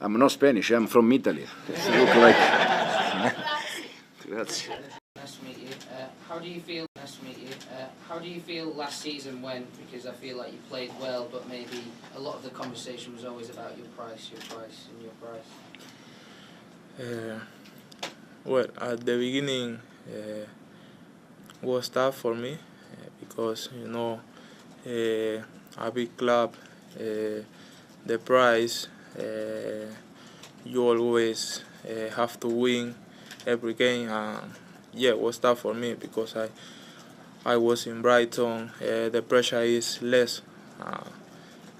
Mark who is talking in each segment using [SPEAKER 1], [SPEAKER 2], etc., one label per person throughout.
[SPEAKER 1] I'm not Spanish, I'm from Italy. Look like... Grazie.
[SPEAKER 2] Nice to meet you. How do you feel? Nice to meet you. How do you feel last season went? Because I feel like you played well, but maybe a lot of the conversation was always about your price, and your price.
[SPEAKER 3] Well, at the beginning was tough for me because a big club, the price, you always have to win every game. Yeah, it was tough for me because I was in Brighton. The pressure is less.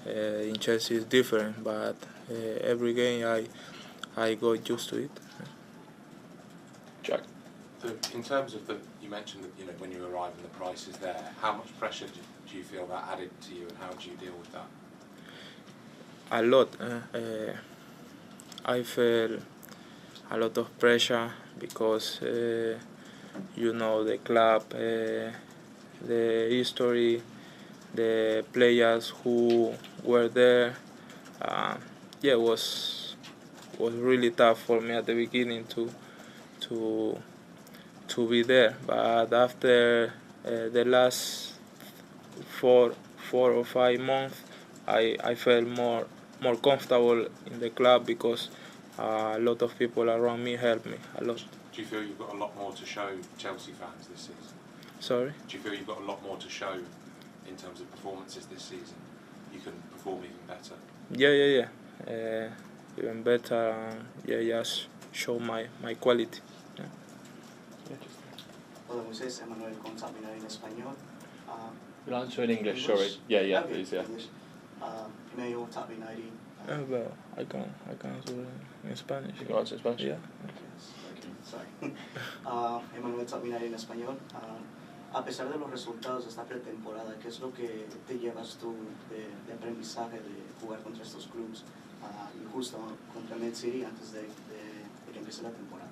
[SPEAKER 3] In Chelsea is different, but every game I got used to it.
[SPEAKER 4] Jack.
[SPEAKER 5] So in terms of you mentioned that when you arrive and the price is there, how much pressure do you feel that added to you, and how do you deal with that?
[SPEAKER 3] A lot. I felt a lot of pressure because the club, the history, the players who were there. Yeah, it was really tough for me at the beginning to be there, but after the last 4 or 5 months, I felt more comfortable in the club because a lot of people around me helped me a lot.
[SPEAKER 5] Do you feel you've got a lot more to show Chelsea fans this season?
[SPEAKER 3] Sorry?
[SPEAKER 5] Do you feel you've got a lot more to show in terms of performances this season? You can perform even better?
[SPEAKER 3] Yeah. Even better. Just show my quality. Yeah.
[SPEAKER 6] Hola, Moisés, Emmanuel con Sabina in español.
[SPEAKER 4] You'll answer in English, sorry. Yeah,
[SPEAKER 6] okay,
[SPEAKER 4] please, yeah.
[SPEAKER 6] English. Emmanuel Tapinari.
[SPEAKER 3] Well, I can answer in Spanish.
[SPEAKER 4] You can answer in Spanish?
[SPEAKER 3] Yeah.
[SPEAKER 6] Yes, okay, sorry. Emmanuel Tapinari en español. A pesar de los resultados de esta pretemporada, ¿qué es lo que te llevas tú de aprendizaje de jugar contra estos clubes y justo contra Man City antes de que empiece la temporada?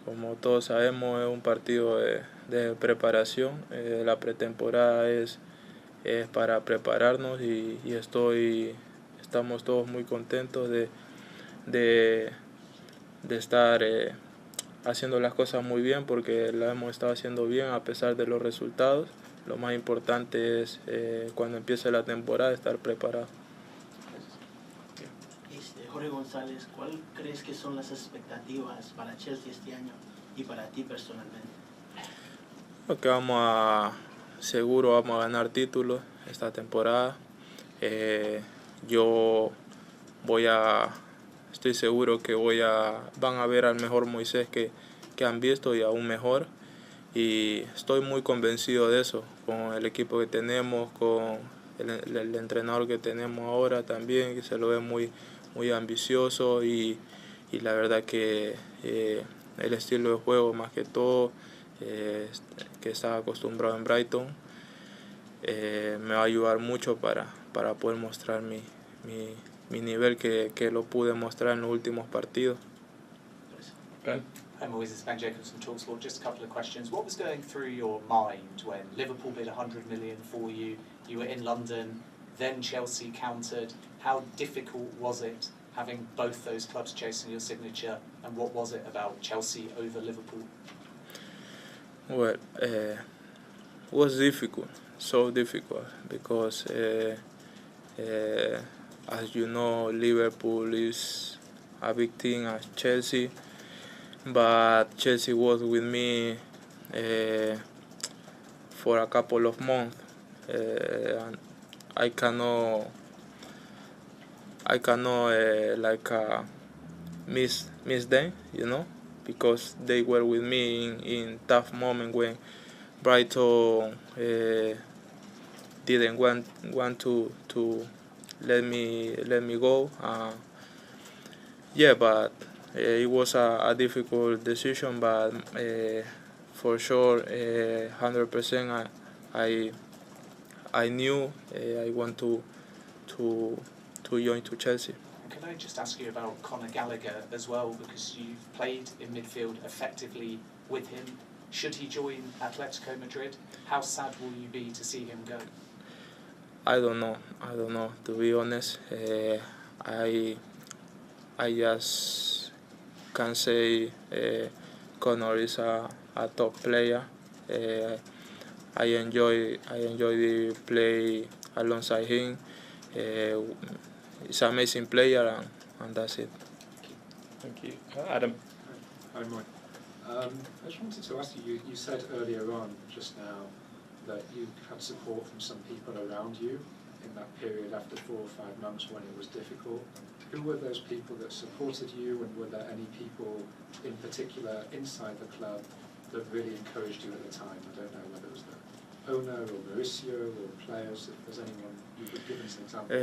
[SPEAKER 3] Como todos sabemos, es un partido de preparación. La pretemporada es para prepararnos y estamos todos muy contentos de estar haciendo las cosas muy bien, porque las hemos estado haciendo bien a pesar de los resultados. Lo más importante es cuando empiece la temporada estar preparado.
[SPEAKER 7] Jorge González, ¿cuál crees que son las expectativas para Chelsea este año y para ti personalmente?
[SPEAKER 3] Creo que seguro vamos a ganar títulos esta temporada. Estoy seguro que van a ver al mejor Moisés que han visto y aún mejor. Y estoy muy convencido de eso, con el equipo que tenemos, con el entrenador que tenemos ahora también, que se lo ve muy ambicioso y la verdad que el estilo de juego más que todo que estaba acostumbrado en Brighton me va a ayudar mucho para poder mostrar mi nivel que lo pude mostrar en los últimos partidos.
[SPEAKER 8] I'm always Ben Jacobs from TalkSport. Just a couple of questions. What was going through your mind when Liverpool bid 100 million for you? You were in London, then Chelsea countered. How difficult was it having both those clubs chasing your signature, and what was it about Chelsea over Liverpool?
[SPEAKER 3] Well, it was difficult, so difficult, because as you know, Liverpool is a big team as Chelsea, but Chelsea was with me for a couple of months, and I cannot miss them, because they were with me in tough moment when Brighton didn't want to let me go. But it was a difficult decision, but for sure, 100%, I knew I want to join to Chelsea.
[SPEAKER 8] Can I just ask you about Conor Gallagher as well, because you've played in midfield effectively with him. Should he join Atletico Madrid? How sad will you be to see him go?
[SPEAKER 3] I don't know, to be honest. I just can say Connor is a top player. I enjoy the play alongside him. He's an amazing player, and that's it.
[SPEAKER 4] Thank you. Adam.
[SPEAKER 9] Hi, Mike. I just wanted to ask you, you said earlier on just now that you had support from some people around you in that period after 4 or 5 months when it was difficult. Who were those people that supported you, and were there any people in particular inside the club that really encouraged you at the time? I don't know whether it was the owner or Mauricio or players, if there's anyone you could give us an example.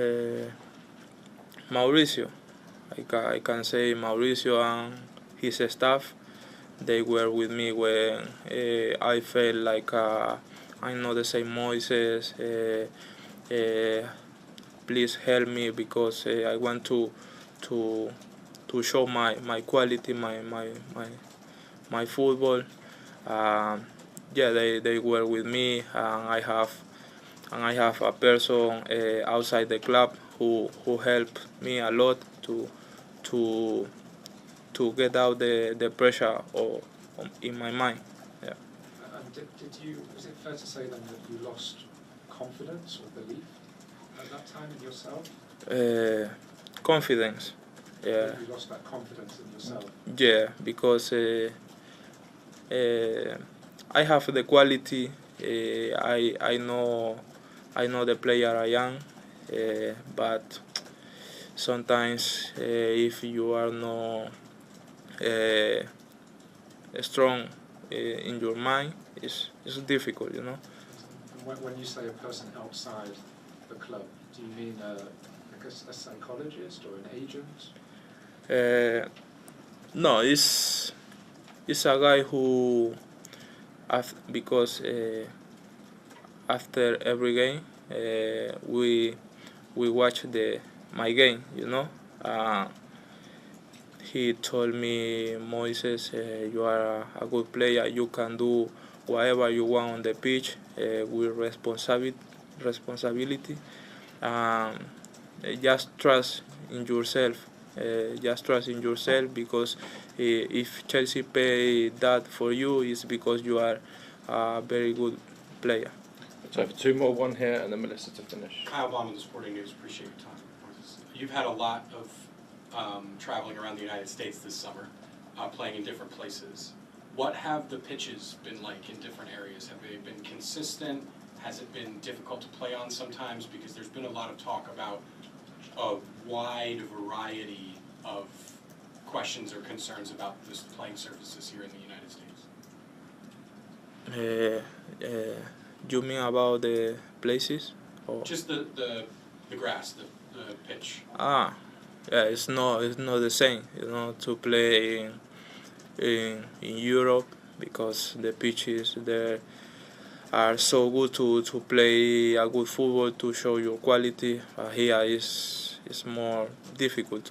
[SPEAKER 3] Mauricio. I can say Mauricio and his staff. They were with me when I felt like I'm not the same Moises. Please help me because I want to show my quality, my football. Yeah, they were with me, and I have a person outside the club who helped me a lot to get out the pressure in my mind. Yeah.
[SPEAKER 9] And is it fair to say then that you lost confidence or belief at that time in yourself?
[SPEAKER 3] Confidence. Yeah.
[SPEAKER 9] You lost that confidence in yourself?
[SPEAKER 3] Yeah, because I have the quality. I know the player I am, but sometimes if you are not strong in your mind, it's difficult, you know.
[SPEAKER 9] And when you say a person outside the club, do you mean like a psychologist or an agent?
[SPEAKER 3] No, it's a guy who, because after every game we watch my game, you know. He told me, Moises, you are a good player. You can do whatever you want on the pitch with responsibility. Just trust in yourself. Just trust in yourself, because if Chelsea pay that for you, it's because you are a very good player.
[SPEAKER 4] So for 2 more, one here, and then Melissa to finish.
[SPEAKER 10] Kyle Bauman, The Sporting News. Appreciate your time. You've had a lot of traveling around the United States this summer, playing in different places. What have the pitches been like in different areas? Have they been consistent? Has it been difficult to play on sometimes? Because there's been a lot of talk about a wide variety of questions or concerns about the playing surfaces here in the United States.
[SPEAKER 3] You mean about the places? Or?
[SPEAKER 10] Just the grass, the pitch.
[SPEAKER 3] Yeah, it's not the same, you know, to play in Europe, because the pitches there are so good to play a good football, to show your quality. Here is more difficult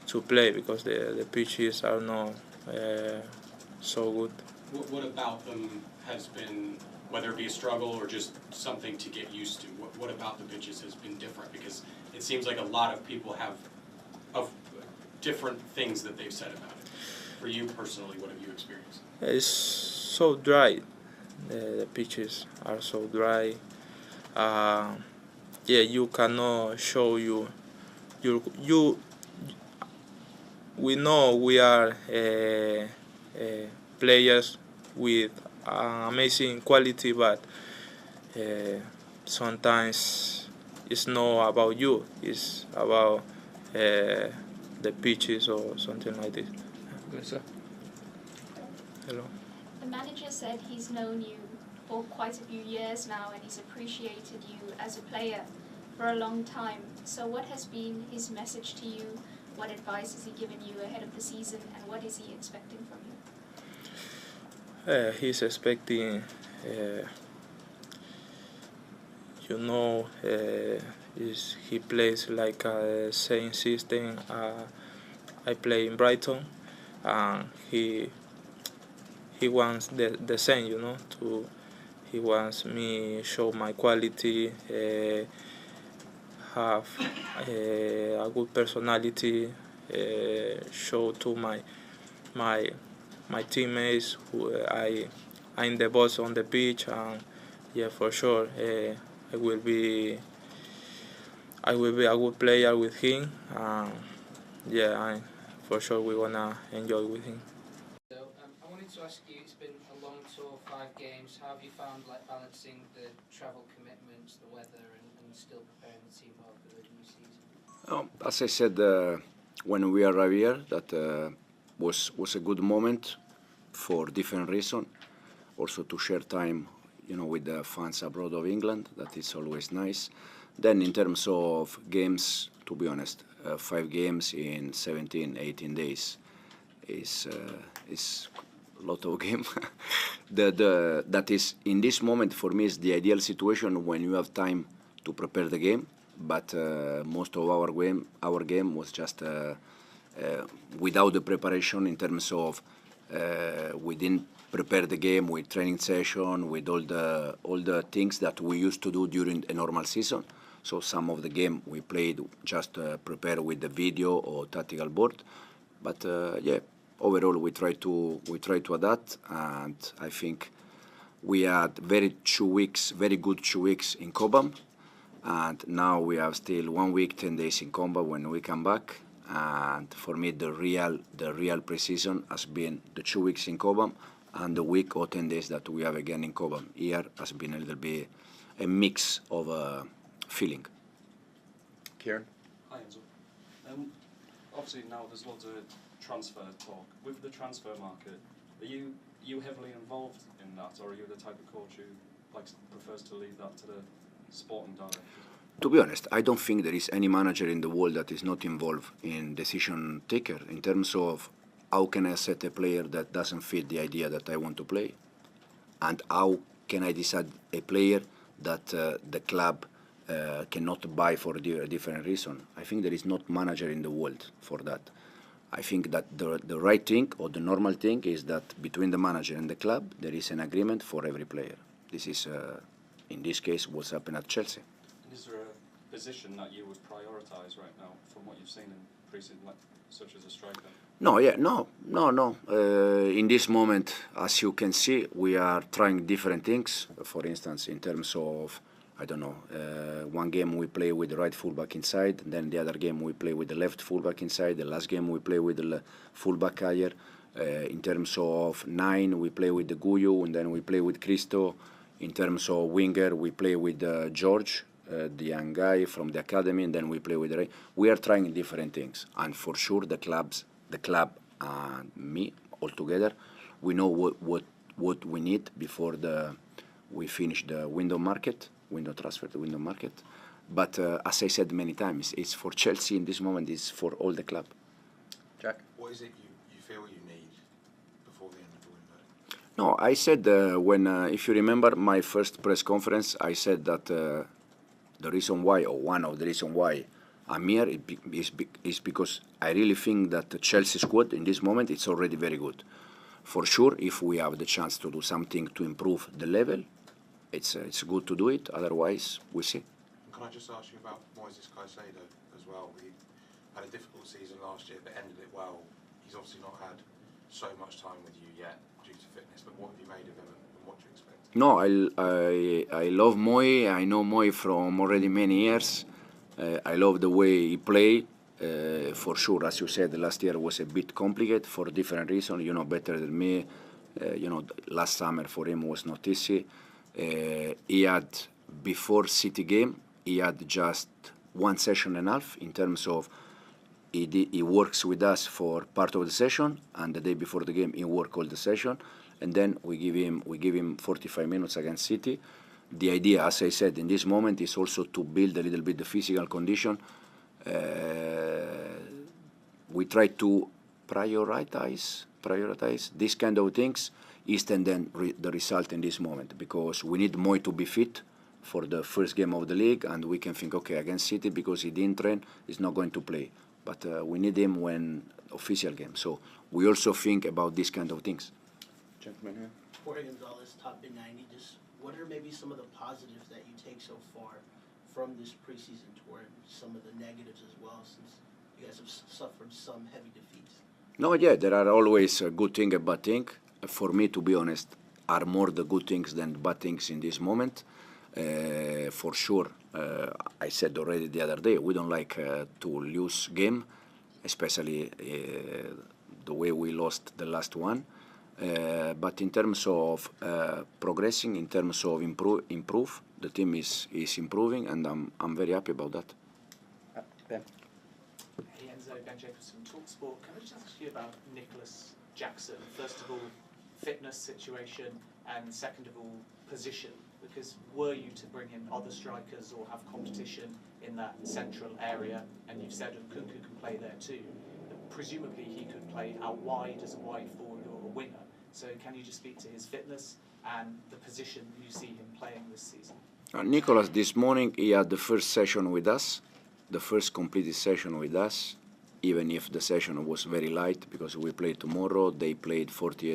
[SPEAKER 3] to play because the pitches are not so good.
[SPEAKER 10] What about them has been, whether it be a struggle or just something to get used to? What about the pitches has been different? Because it seems like a lot of people have different things that they've said about it. For you personally, what have you experienced?
[SPEAKER 3] It's so dry. The pitches are so dry. Yeah, you cannot show you. We know we are players with amazing quality, but sometimes it's not about you. It's about the pitches or something like this.
[SPEAKER 4] Melissa.
[SPEAKER 3] Hello.
[SPEAKER 11] The manager said he's known you for quite a few years now, and he's appreciated you as a player for a long time. So what has been his message to you? What advice has he given you ahead of the season, and what is he expecting from you?
[SPEAKER 3] He's expecting, he plays like a same system. I play in Brighton, and he wants the same, you know. He wants me show my quality, have a good personality, show to my teammates who I'm the boss on the pitch, and yeah, for sure I will be a good player with him. Yeah, for sure we're gonna enjoy with him.
[SPEAKER 2] So I wanted to ask you, it's been a long tour, 5 games. How have you found balancing the travel commitments, the weather, and still preparing the team well for the new season?
[SPEAKER 1] As I said when we arrived here, that was a good moment for different reasons. Also to share time, with the fans abroad of England. That is always nice. Then in terms of games, to be honest, 5 games in 17, 18 days is a lot of games. That is, in this moment, for me, is the ideal situation when you have time to prepare the game. But most of our game was just without the preparation in terms of we didn't prepare the game with training session, with all the things that we used to do during a normal season. So some of the game we played just prepare with the video or tactical board. But yeah, overall we try to adapt, and I think we had very good 2 weeks in Cobham, and now we have still 1 week, 10 days in Cobham when we come back. And for me, the real pre-season has been the 2 weeks in Cobham and the week or 10 days that we have again in Cobham. Here has been a little bit a mix of feeling.
[SPEAKER 12] Kieran?
[SPEAKER 13] Hi, Enzo. Obviously now there's loads of transfer talk. With the transfer market, are you heavily involved in that, or are you the type of coach who prefers to leave that to the sporting directors?
[SPEAKER 1] To be honest, I don't think there is any manager in the world that is not involved in decision taker in terms of how can I set a player that doesn't fit the idea that I want to play, and how can I decide a player that the club cannot buy for a different reason. I think there is not manager in the world for that. I think that the right thing or the normal thing is that between the manager and the club there is an agreement for every player. This is, in this case, what's happened at Chelsea.
[SPEAKER 13] And is there a position that you would prioritise right now from what you've seen in pre-season, such as a striker? No.
[SPEAKER 1] In this moment, as you can see, we are trying different things. For instance, in terms of, I don't know, one game we play with the right fullback inside, then the other game we play with the left fullback inside, the last game we play with the fullback higher. In terms of 9, we play with the Guyu, and then we play with Cristo. In terms of winger, we play with George, the young guy from the academy, and then we play with Ray. We are trying different things, and for sure the club and me all together, we know what we need before we finish the window transfer. But as I said many times, it's for Chelsea in this moment, it's for all the club.
[SPEAKER 12] Jack?
[SPEAKER 5] What is it you feel you need before the end of the window?
[SPEAKER 1] No, I said when, if you remember my first press conference, I said that the reason why, or one of the reasons why I'm here is because I really think that the Chelsea squad in this moment is already very good. For sure, if we have the chance to do something to improve the level, it's good to do it. Otherwise, we'll see.
[SPEAKER 5] Can I just ask you about Moises Caicedo as well? He had a difficult season last year, but ended it well. He's obviously not had so much time with you yet due to fitness, but what have you made of him and what do you expect?
[SPEAKER 1] No, I love Moi. I know Moi from already many years. I love the way he played. For sure, as you said, last year was a bit complicated for different reasons. You know better than me. Last summer for him was not easy. He had, before City game, he had just 1 session and a half in terms of he works with us for part of the session, and the day before the game he works all the session, and then we give him 45 minutes against City. The idea, as I said, in this moment is also to build a little bit the physical condition. We try to prioritize these kind of things instead than the result in this moment, because we need Moi to be fit for the first game of the league, and we can think, okay, against City, because he didn't train, he's not going to play. But we need him when official game. So we also think about these kind of things.
[SPEAKER 12] Gentleman here.
[SPEAKER 7] Jorge Gonzalez, Top Big 90. Just what are maybe some of the positives that you take so far from this preseason tour and some of the negatives as well, since you guys have suffered some heavy defeats?
[SPEAKER 1] No, yeah, there are always a good thing and bad thing. For me, to be honest, are more the good things than the bad things in this moment. For sure, I said already the other day, we don't like to lose game, especially the way we lost the last one. But in terms of progressing, in terms of improve, the team is improving, and I'm very happy about that.
[SPEAKER 12] Ben.
[SPEAKER 8] Hey Enzo, Ben Jacobson, TalkSport. Can I just ask you about Nicholas Jackson? First of all, fitness situation, and second of all, position. Because were you to bring in other strikers or have competition in that central area, and you've said Nkunku can play there too, presumably he could play out wide as a wide forward or a winger. So can you just speak to his fitness and the position you see him playing this season?
[SPEAKER 1] Nicholas, this morning he had the first session with us, the first completed session with us, even if the session was very light because we played tomorrow. They played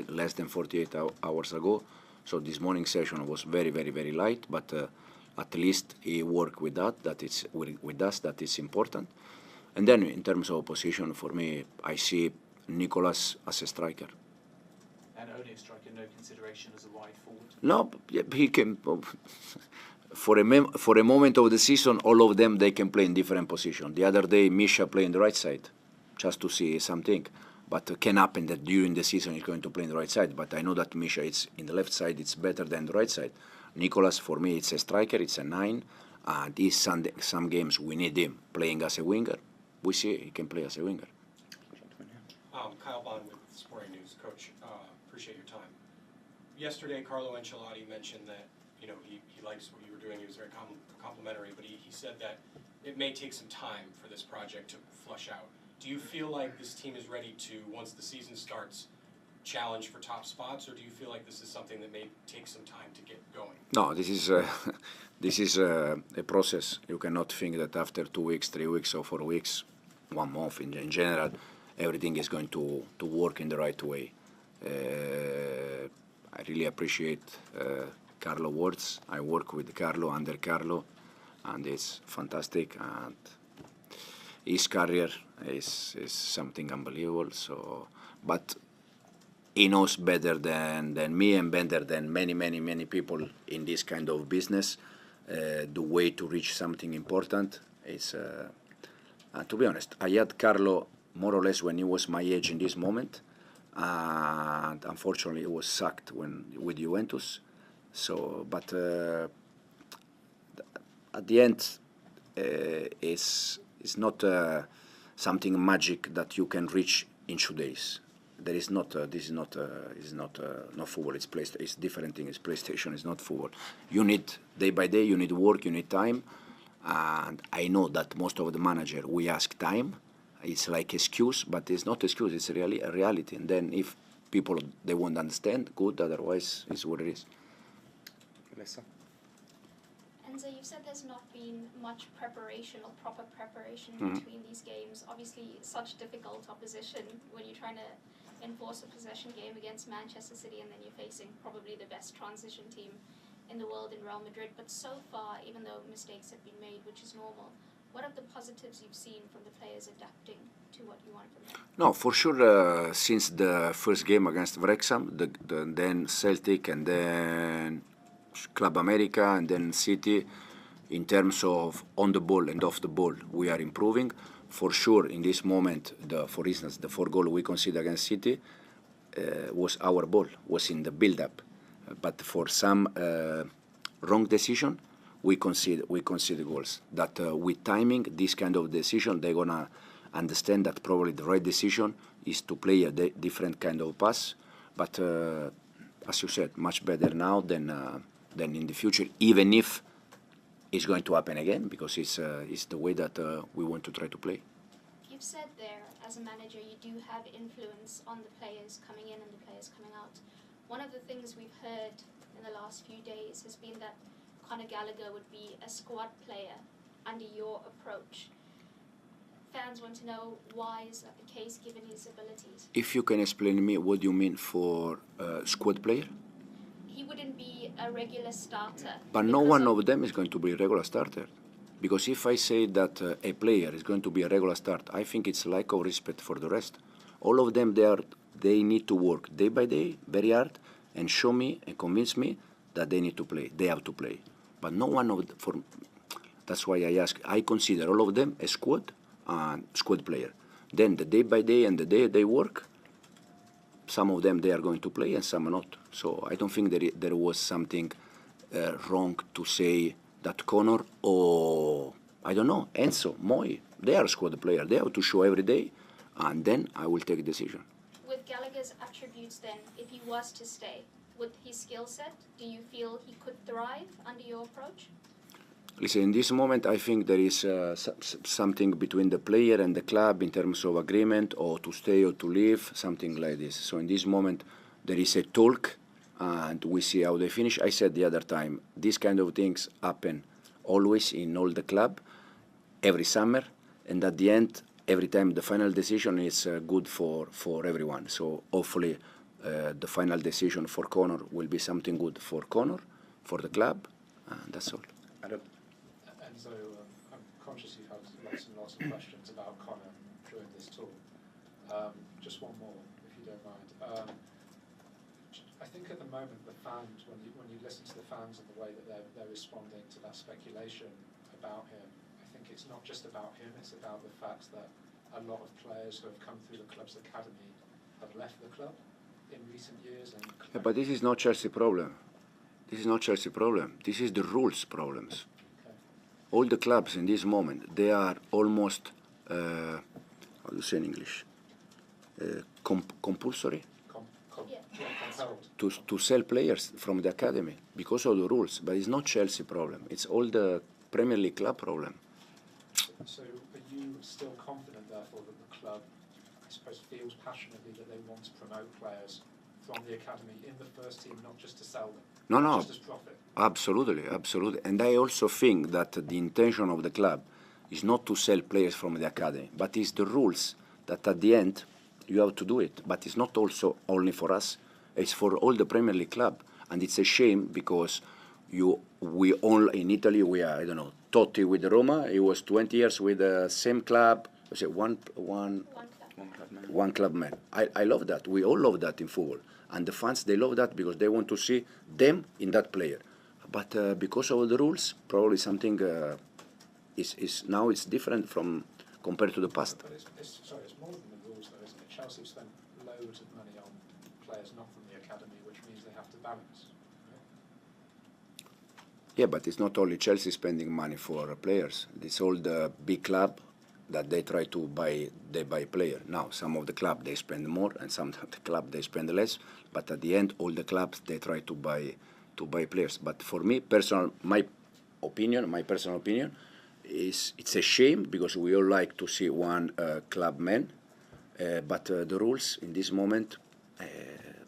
[SPEAKER 1] less than 48 hours ago. So this morning session was very, very, very light, but at least he worked with that. That is with us. That is important. And then in terms of position, for me, I see Nicholas as a striker.
[SPEAKER 8] And only a striker, no consideration as a wide forward?
[SPEAKER 1] No, he can. For a moment of the season, all of them, they can play in different positions. The other day, Misha played on the right side, just to see something. But it can happen that during the season he's going to play on the right side. But I know that Misha is in the left side, it's better than the right side. Nicholas, for me, it's a striker, it's a 9. And some games we need him playing as a winger. We see he can play as a winger.
[SPEAKER 10] Kyle Bond with Sporting News. Coach, appreciate your time. Yesterday, Carlo Ancelotti mentioned that he likes what you were doing. He was very complimentary, but he said that it may take some time for this project to flush out. Do you feel like this team is ready to, once the season starts, challenge for top spots, or do you feel like this is something that may take some time to get going?
[SPEAKER 1] No, this is a process. You cannot think that after 2 weeks, 3 weeks, or 4 weeks, 1 month in general, everything is going to work in the right way. I really appreciate Carlo's words. I work with Carlo, under Carlo, and it's fantastic. And his career is something unbelievable. So, but he knows better than me and better than many people in this kind of business. The way to reach something important is, to be honest, I had Carlo more or less when he was my age in this moment, and unfortunately he was sacked with Juventus. So, but at the end, it's not something magic that you can reach in 2 days. There is not. This is not football. It's different thing. It's PlayStation. It's not football. You need day by day. You need work. You need time. And I know that most of the manager we ask time. It's like excuse, but it's not excuse. It's really a reality. And then if people they won't understand, good. Otherwise, it's what it is.
[SPEAKER 12] Melissa.
[SPEAKER 11] Enzo, you've said there's not been much preparation or proper preparation between these games. Obviously, such difficult opposition when you're trying to enforce a possession game against Manchester City, and then you're facing probably the best transition team in the world in Real Madrid. But so far, even though mistakes have been made, which is normal, what are the positives you've seen from the players adapting to what you want from them?
[SPEAKER 1] No, for sure, since the first game against Wrexham, then Celtic, and then Club America, and then City, in terms of on the ball and off the ball, we are improving. For sure, in this moment, for instance, the 4 goals we conceded against City was our ball, was in the build-up. But for some wrong decision, we concede goals. That with timing, this kind of decision, they're gonna understand that probably the right decision is to play a different kind of pass. But as you said, much better now than in the future, even if it's going to happen again, because it's the way that we want to try to play.
[SPEAKER 11] You've said there, as a manager, you do have influence on the players coming in and the players coming out. One of the things we've heard in the last few days has been that Conor Gallagher would be a squad player under your approach. Fans want to know, why is that the case given his abilities?
[SPEAKER 1] If you can explain to me what you mean for squad player?
[SPEAKER 11] He wouldn't be a regular starter.
[SPEAKER 1] But no one of them is going to be a regular starter. Because if I say that a player is going to be a regular start, I think it's lack of respect for the rest. All of them, they need to work day by day, very hard, and show me and convince me that they need to play. They have to play. But no one of that's why I ask. I consider all of them a squad and squad player. Then the day by day and the day they work, some of them they are going to play and some are not. So I don't think there was something wrong to say that Connor or, I don't know, Enzo, Moy, they are squad player. They have to show every day, and then I will take a decision.
[SPEAKER 11] With Gallagher's attributes then, if he was to stay, with his skill set, do you feel he could thrive under your approach?
[SPEAKER 1] Listen, in this moment, I think there is something between the player and the club in terms of agreement or to stay or to leave, something like this. So in this moment, there is a talk, and we see how they finish. I said the other time, these kind of things happen always in all the club, every summer, and at the end, every time the final decision is good for everyone. So hopefully the final decision for Connor will be something good for Connor, for the club, and that's all.
[SPEAKER 9] And so I'm conscious you've had lots of questions about Connor during this tour. Just one more, if you don't mind. I think at the moment the fans, when you listen to the fans and the way that they're responding to that speculation about him, I think it's not just about him, it's about the fact that a lot of players who have come through the club's academy have left the club in recent years.
[SPEAKER 1] Yeah, but this is not Chelsea problem. This is not Chelsea problem. This is the rules problems.
[SPEAKER 9] Okay.
[SPEAKER 1] All the clubs in this moment, they are almost, how do you say in English, compulsory to sell players from the academy because of the rules. But it's not Chelsea problem. It's all the Premier League club problem.
[SPEAKER 9] So are you still confident, therefore, that the club, I suppose, feels passionately that they want to promote players from the academy in the first team, not just to sell them?
[SPEAKER 1] No.
[SPEAKER 9] Just as profit?
[SPEAKER 1] Absolutely. And I also think that the intention of the club is not to sell players from the academy, but it's the rules that at the end you have to do it. But it's not also only for us, it's for all the Premier League club. And it's a shame because we all in Italy, we are, I don't know, Totti with Roma, he was 20 years with the same club, was it one club man. I love that. We all love that in football. And the fans, they love that because they want to see them in that player. But because of the rules, probably something is now it's different from compared to the past.
[SPEAKER 9] But it's more than the rules, though, isn't it? Chelsea have spent loads of money on players not from the academy, which means they have to balance.
[SPEAKER 1] Yeah, but it's not only Chelsea spending money for players. It's all the big club that they try to buy. They buy player. Now, some of the club they spend more, and some of the club they spend less. But at the end, all the clubs they try to buy players. But for me, my personal opinion is it's a shame because we all like to see one club man. But the rules in this moment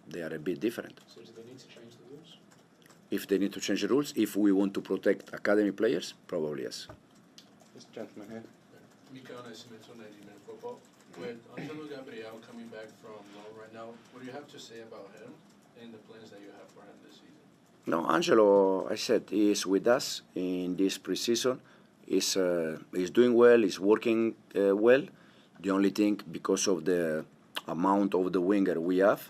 [SPEAKER 1] they are a bit different.
[SPEAKER 9] So do they need to change the rules?
[SPEAKER 1] If they need to change the rules, if we want to protect academy players, probably yes.
[SPEAKER 12] This gentleman here.
[SPEAKER 14] Football. With Angelo Gabriel coming back from loan right now, what do you have to say about him and the plans that you have for him this season?
[SPEAKER 1] No, Angelo, I said, he is with us in this preseason. He's doing well, he's working well. The only thing, because of the amount of the winger we have,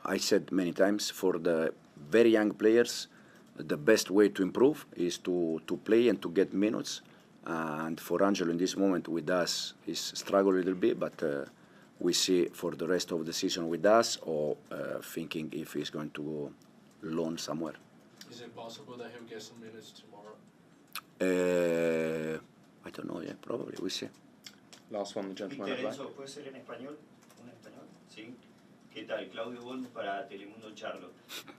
[SPEAKER 1] I said many times, for the very young players, the best way to improve is to play and to get minutes. And for Angelo in this moment with us, he's struggled a little bit, but we see for the rest of the season with us or thinking if he's going to go loan somewhere.
[SPEAKER 14] Is it possible that he'll get some minutes tomorrow?
[SPEAKER 1] I don't know, yeah, probably, we see.
[SPEAKER 12] Last one, the gentleman at the back.
[SPEAKER 15] ¿Puede ser en español? ¿Un español? Sí. ¿Qué tal? Claudio Bond para Telemundo Charlo.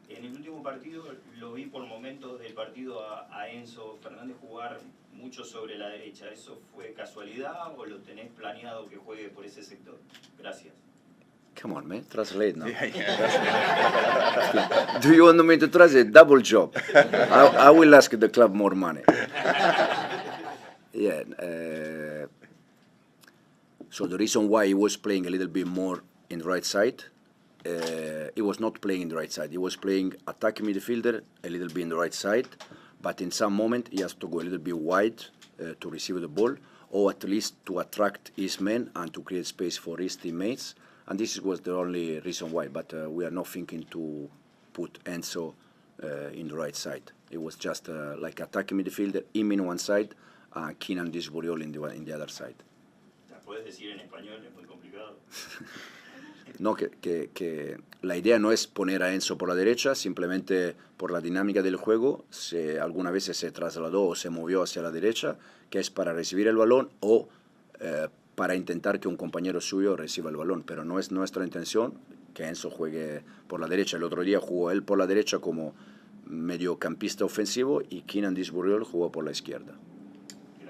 [SPEAKER 15] En el último partido lo vi por momentos del partido a Enzo Fernández jugar mucho sobre la derecha. ¿Eso fue casualidad o lo tenés planeado que juegue por ese sector? Gracias.
[SPEAKER 1] Come on, man, translate now.
[SPEAKER 12] Yeah.
[SPEAKER 1] Do you want me to translate? Double job. I will ask the club more money. Yeah. So the reason why he was playing a little bit more in the right side, he was not playing in the right side. He was playing attacking midfielder a little bit in the right side, but in some moment he has to go a little bit wide to receive the ball, or at least to attract his men and to create space for his teammates. And this was the only reason why. But we are not thinking to put Enzo in the right side. It was just like attacking midfielder, him in one side, and Kenan Disburiol in the other side.
[SPEAKER 15] Puedes decir en español, es muy complicado.
[SPEAKER 1] No, que la idea no es poner a Enzo por la derecha, simplemente por la dinámica del juego, algunas veces se trasladó o se movió hacia la derecha, que es para recibir el balón o para intentar que un compañero suyo reciba el balón, pero no es nuestra intención que Enzo juegue por la derecha. El otro día jugó él por la derecha como mediocampista ofensivo y Kenan Disburiol jugó por la izquierda.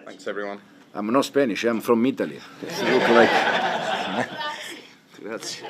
[SPEAKER 12] Thanks, everyone.
[SPEAKER 1] I'm not Spanish, I'm from Italy. Look like... Grazie.